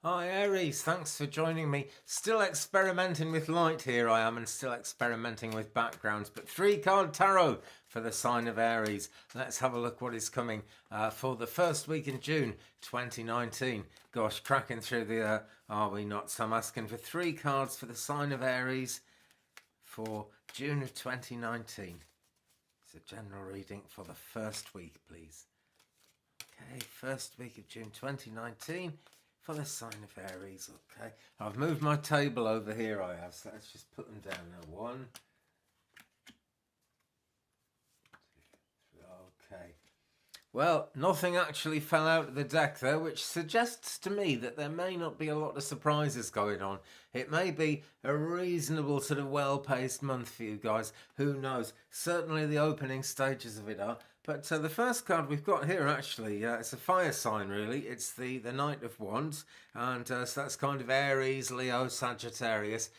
Hi Aries, thanks for joining me. Still experimenting with light here I am, and still experimenting with backgrounds, but 3 card tarot for the sign of Aries. Let's have a look what is coming for the first week in June 2019. Gosh, cracking through the are we not? So I'm asking for 3 cards for the sign of Aries for June of 2019. It's a general reading for the first week, please. Okay, first week of June 2019. For the sign of Aries. Okay, I've moved my table over here, I have, so let's just put them down now. 1, 2, 3. Okay, well, nothing actually fell out of the deck there, which suggests to me that there may not be a lot of surprises going on. It may be a reasonable sort of well-paced month for you guys. Who knows? Certainly the opening stages of it are. But the first card we've got here, actually, it's a fire sign, really. It's the Knight of Wands, and so that's kind of Aries, Leo, Sagittarius.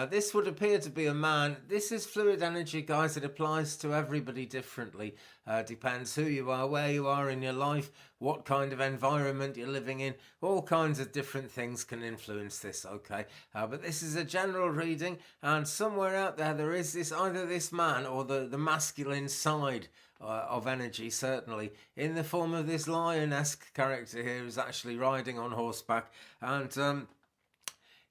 This would appear to be a man. This is fluid energy, guys. It applies to everybody differently. Depends who you are, where you are in your life, what kind of environment you're living in. All kinds of different things can influence this, okay? But this is a general reading, and somewhere out there is this either this man or the masculine side of energy, certainly, in the form of this lion-esque character here who's actually riding on horseback, and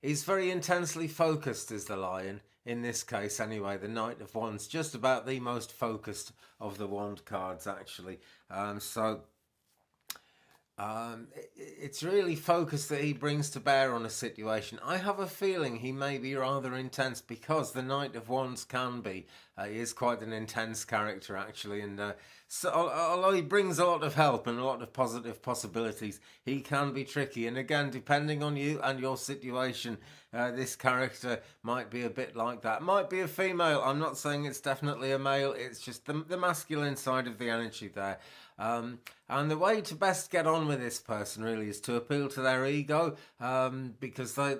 he's very intensely focused as the lion, in this case anyway. The Knight of Wands, just about the most focused of the wand cards, actually. It's really focus that he brings to bear on a situation. I have a feeling he may be rather intense because the Knight of Wands can be. He is quite an intense character, actually, and so although he brings a lot of help and a lot of positive possibilities, he can be tricky. And again, depending on you and your situation, this character might be a bit like that. Might be a female. I'm not saying it's definitely a male. It's just the masculine side of the energy there. And the way to best get on with this person really is to appeal to their ego, because they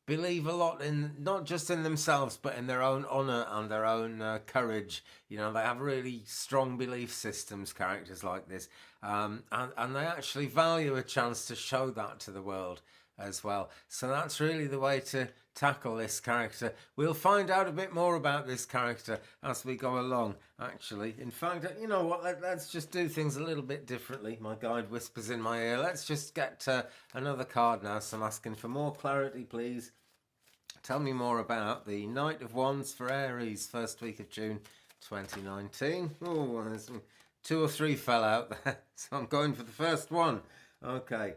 believe a lot in not just in themselves but in their own honor and their own courage. You know, they have really strong belief systems, characters like this, and they actually value a chance to show that to the world as well. So that's really the way to tackle this character. We'll find out a bit more about this character as we go along, actually. In fact, you know what, let's just do things a little bit differently. My guide whispers in my ear. Let's just get another card now. So I'm asking for more clarity, please. Tell me more about the Knight of Wands for Aries, first week of June 2019. Oh, there's 2 or 3 fell out there, so I'm going for the first one. Okay.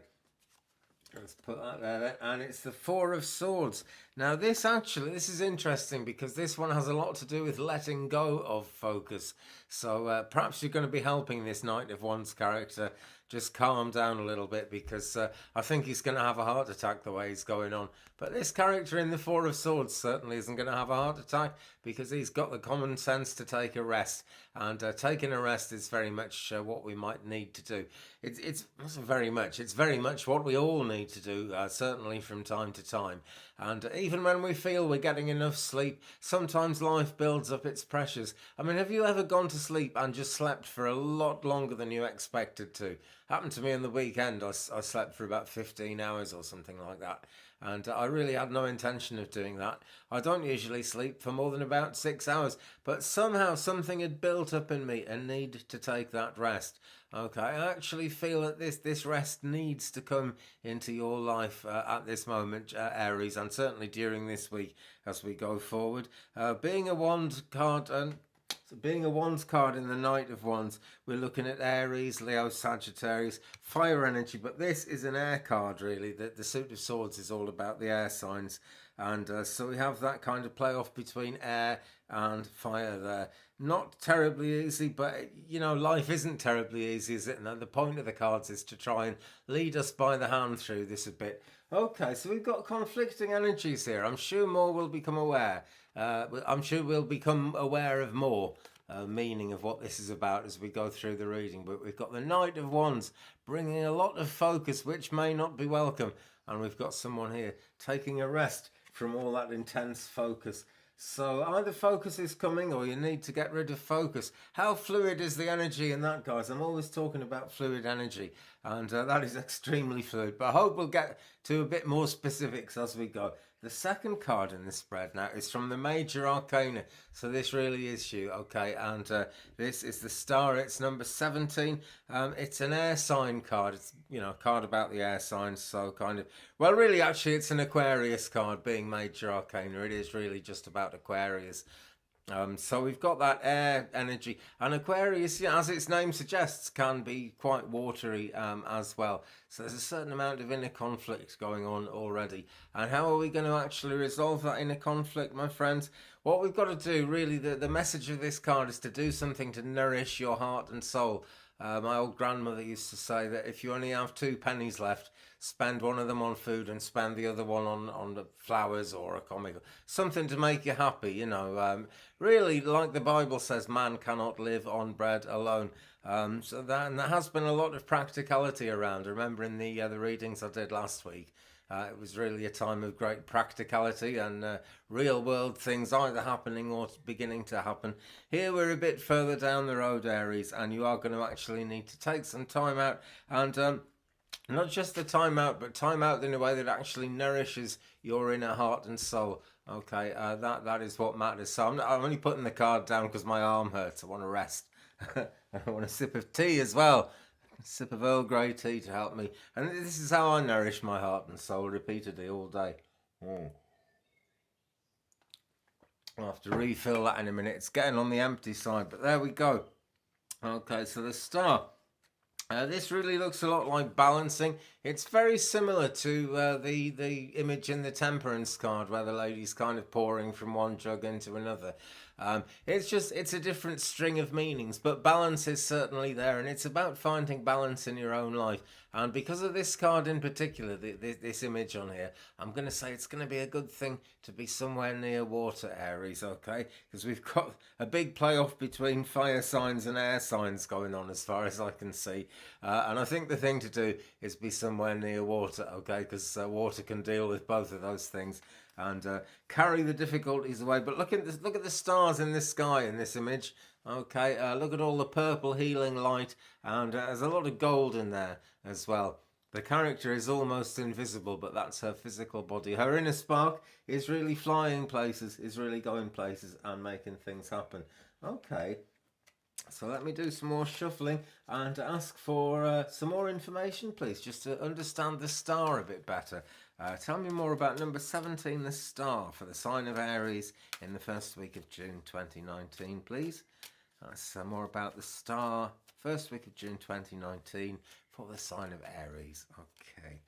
Let's put that there, and it's the 4 of Swords. Now this is interesting because this one has a lot to do with letting go of focus. So perhaps you're going to be helping this Knight of Wands character just calm down a little bit, because I think he's going to have a heart attack the way he's going on. But this character in the 4 of Swords certainly isn't going to have a heart attack because he's got the common sense to take a rest. And taking a rest is very much what we might need to do. It's very much what we all need to do, certainly from time to time. And even when we feel we're getting enough sleep, sometimes life builds up its pressures. I mean, have you ever gone to sleep and just slept for a lot longer than you expected to? Happened to me on the weekend. I slept for about 15 hours or something like that. And I really had no intention of doing that. I don't usually sleep for more than about 6 hours, but somehow something had built up in me a need to take that rest. Okay, I actually feel that this rest needs to come into your life at this moment, Aries, and certainly during this week as we go forward. Being a wand card and being a Wands card in the Knight of Wands, we're looking at Aries, Leo, Sagittarius, fire energy, but this is an air card, really. The Suit of Swords is all about the air signs, and so we have that kind of play off between air and fire there. Not terribly easy, but you know, life isn't terribly easy, is it? And the point of the cards is to try and lead us by the hand through this a bit. Okay, so we've got conflicting energies here. I'm sure more will become aware. I'm sure we'll become aware of more meaning of what this is about as we go through the reading. But we've got the Knight of Wands bringing a lot of focus, which may not be welcome. And we've got someone here taking a rest from all that intense focus. So either focus is coming or you need to get rid of focus. How fluid is the energy in that, guys? I'm always talking about fluid energy, and that is extremely fluid. But I hope we'll get to a bit more specifics as we go. The second card in the spread now is from the Major Arcana. So this really is you, okay? And this is the Star. It's number 17. It's an air sign card. It's, you know, a card about the air signs. So kind of, well, really, actually, it's an Aquarius card being Major Arcana. It is really just about Aquarius. So we've got that air energy, and Aquarius, yeah, as its name suggests, can be quite watery as well. So there's a certain amount of inner conflict going on already. And how are we going to actually resolve that inner conflict, my friends? What we've got to do, really, the message of this card is to do something to nourish your heart and soul. My old grandmother used to say that if you only have 2 pennies left, spend one of them on food and spend the other one on the flowers or a comic, something to make you happy, you know. Really, like the Bible says, man cannot live on bread alone. So that, and there has been a lot of practicality around. Remember in the readings I did last week, it was really a time of great practicality and real world things either happening or beginning to happen. Here we're a bit further down the road, Aries, and you are going to actually need to take some time out and not just the time out, but time out in a way that actually nourishes your inner heart and soul. Okay, that is what matters. So I'm only putting the card down because my arm hurts. I want to rest. I want a sip of tea as well. A sip of Earl Grey tea to help me. And this is how I nourish my heart and soul repeatedly all day. I'll have to refill that in a minute. It's getting on the empty side, but there we go. Okay, so the Star. This really looks a lot like balancing. It's very similar to the image in the Temperance card where the lady's kind of pouring from one jug into another. It's a different string of meanings, but balance is certainly there, and it's about finding balance in your own life. And because of this card in particular, this image on here, I'm going to say it's going to be a good thing to be somewhere near water, Aries, okay? Because we've got a big playoff between fire signs and air signs going on as far as I can see. And I think the thing to do is be somewhere near water, okay? Because water can deal with both of those things and carry the difficulties away. But look at this, look at the stars in the sky in this image. Okay, look at all the purple healing light, and there's a lot of gold in there as well. The character is almost invisible, but that's her physical body. Her inner spark is really flying places, is really going places and making things happen. Okay, so let me do some more shuffling and ask for some more information, please, just to understand the Star a bit better. Tell me more about number 17, the Star, for the sign of Aries in the first week of June 2019, please. That's more about the Star, first week of June 2019, for the sign of Aries. Okay,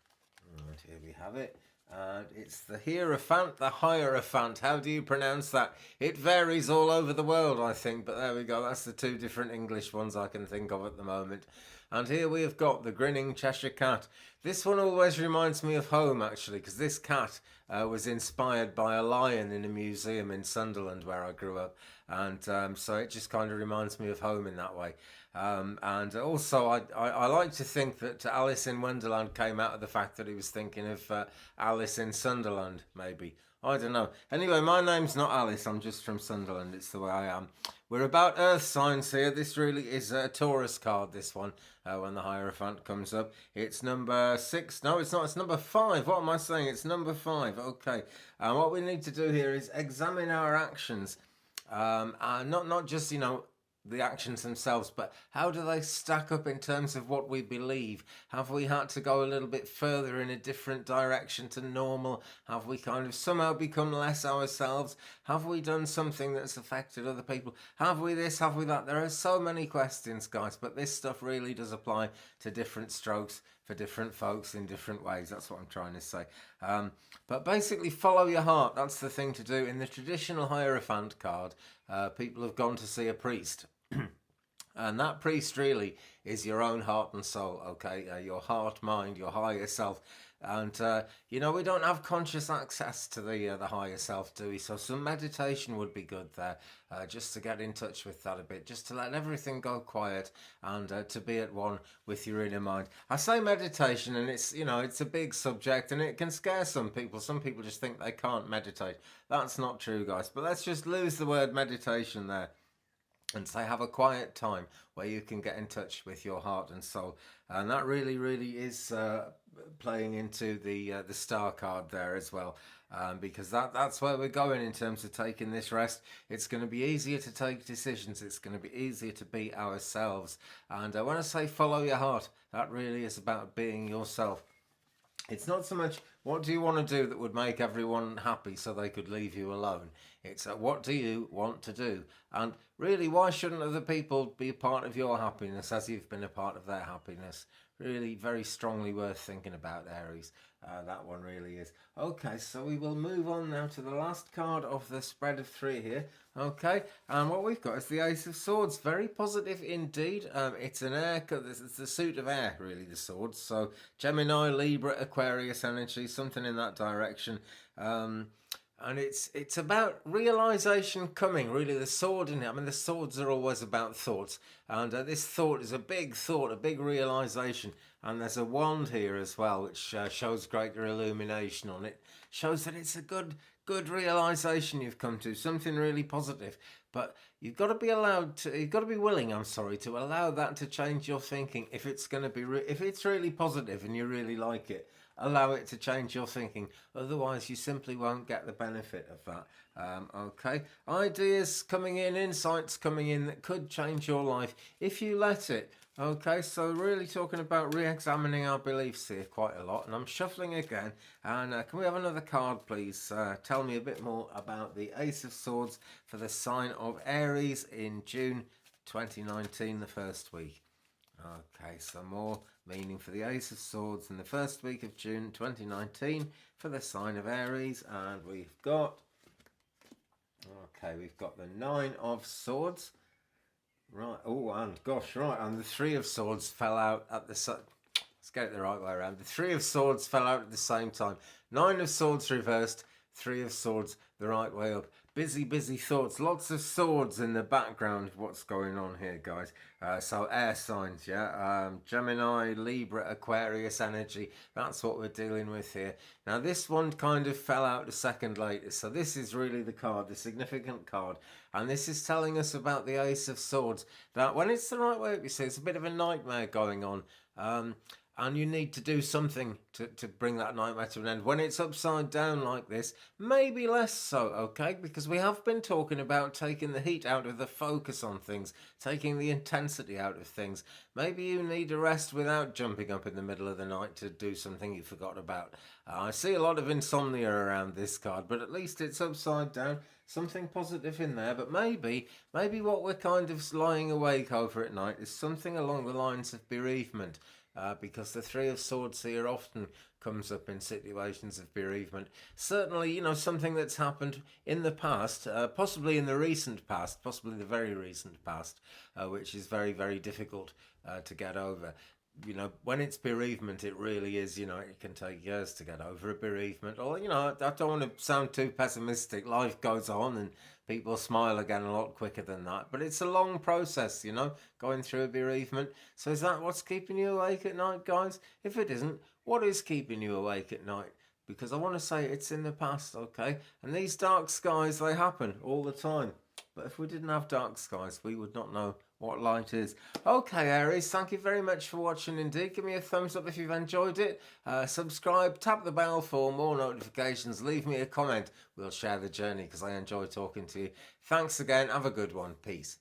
and here we have it. And it's the Hierophant, the Hierophant. How do you pronounce that? It varies all over the world, I think, but there we go. That's the 2 different English ones I can think of at the moment. And here we have got the Grinning Cheshire Cat. This one always reminds me of home, actually, because this cat was inspired by a lion in a museum in Sunderland where I grew up. And so it just kind of reminds me of home in that way. And also, I like to think that Alice in Wonderland came out of the fact that he was thinking of Alice in Sunderland, maybe. I don't know. Anyway, my name's not Alice. I'm just from Sunderland. It's the way I am. We're about earth signs here. This really is a Taurus card, this one, when the Hierophant comes up. It's number 6. No, it's not. It's number 5. What am I saying? It's number 5. Okay. And what we need to do here is examine our actions. Not just, you know, the actions themselves, but how do they stack up in terms of what we believe? Have we had to go a little bit further in a different direction to normal? Have we kind of somehow become less ourselves? Have we done something that's affected other people? Have we this? Have we that? There are so many questions, guys, but this stuff really does apply to different strokes for different folks in different ways. That's what I'm trying to say. But basically, follow your heart. That's the thing to do. In the traditional Hierophant card, people have gone to see a priest. And that priest really is your own heart and soul, okay? Your heart, mind, your higher self. And you know, we don't have conscious access to the higher self, do we? So some meditation would be good there, just to get in touch with that a bit, just to let everything go quiet, and to be at one with your inner mind. I say meditation, and it's, you know, it's a big subject, and it can scare some people. Some people just think they can't meditate. That's not true, guys. But let's just lose the word meditation there and say have a quiet time where you can get in touch with your heart and soul. And that really, really is playing into the star card there as well, because that's where we're going in terms of taking this rest. It's going to be easier to take decisions. It's going to be easier to be ourselves. And when I say follow your heart, that really is about being yourself. It's not so much what do you want to do that would make everyone happy so they could leave you alone. It's what do you want to do? And really, why shouldn't other people be a part of your happiness as you've been a part of their happiness? Really, very strongly worth thinking about, Aries. That one really is. Okay, so we will move on now to the last card of the spread of 3 here. Okay, and what we've got is the Ace of Swords. Very positive indeed. It's an air, it's the suit of air, really, the swords. So Gemini, Libra, Aquarius energy, something in that direction. And it's about realization coming, really, the sword in it. I mean, the swords are always about thoughts. And this thought is a big thought, a big realization. And there's a wand here as well, which shows greater illumination on it. Shows that it's a good realization you've come to, something really positive. But you've got to be willing, to allow that to change your thinking. If it's going to be, if it's really positive and you really like it, allow it to change your thinking. Otherwise, you simply won't get the benefit of that. Okay, ideas coming in, insights coming in that could change your life if you let it. Okay, so really talking about re-examining our beliefs here quite a lot. And I'm shuffling again. And can we have another card, please? Tell me a bit more about the Ace of Swords for the sign of Aries in June 2019, the first week. Okay, so more meaning for the Ace of Swords in the first week of June 2019 for the sign of Aries. And we've got the 9 of Swords. Right, oh, and gosh, right, and the 3 of Swords fell out at the same. Let's get it the right way around. The 3 of Swords fell out at the same time. 9 of Swords reversed, 3 of Swords the right way up. Busy thoughts. Lots of swords in the background of what's going on here, guys. So air signs, yeah. Gemini, Libra, Aquarius energy. That's what we're dealing with here. Now, this one kind of fell out a second later. So this is really the card, the significant card. And this is telling us about the Ace of Swords. That when it's the right way up, you see, it's a bit of a nightmare going on. And you need to do something to bring that nightmare to an end. When it's upside down like this, maybe less so, okay? Because we have been talking about taking the heat out of the focus on things, taking the intensity out of things. Maybe you need a rest without jumping up in the middle of the night to do something you forgot about. I see a lot of insomnia around this card, but at least it's upside down. Something positive in there, but maybe what we're kind of lying awake over at night is something along the lines of bereavement. Because the 3 of Swords here often comes up in situations of bereavement. Certainly, you know, something that's happened in the past, possibly in the recent past, possibly the very recent past, which is very, very difficult to get over. You know, when it's bereavement, it really is, you know, it can take years to get over a bereavement. Or, you know, I don't want to sound too pessimistic. Life goes on and people smile again a lot quicker than that. But it's a long process, you know, going through a bereavement. So is that what's keeping you awake at night, guys? If it isn't, what is keeping you awake at night? Because I want to say it's in the past, okay? And these dark skies, they happen all the time. But if we didn't have dark skies, we would not know what light is. Okay, Aries, thank you very much for watching indeed. Give me a thumbs up if you've enjoyed it. Subscribe, tap the bell for more notifications. Leave me a comment. We'll share the journey because I enjoy talking to you. Thanks again. Have a good one. Peace.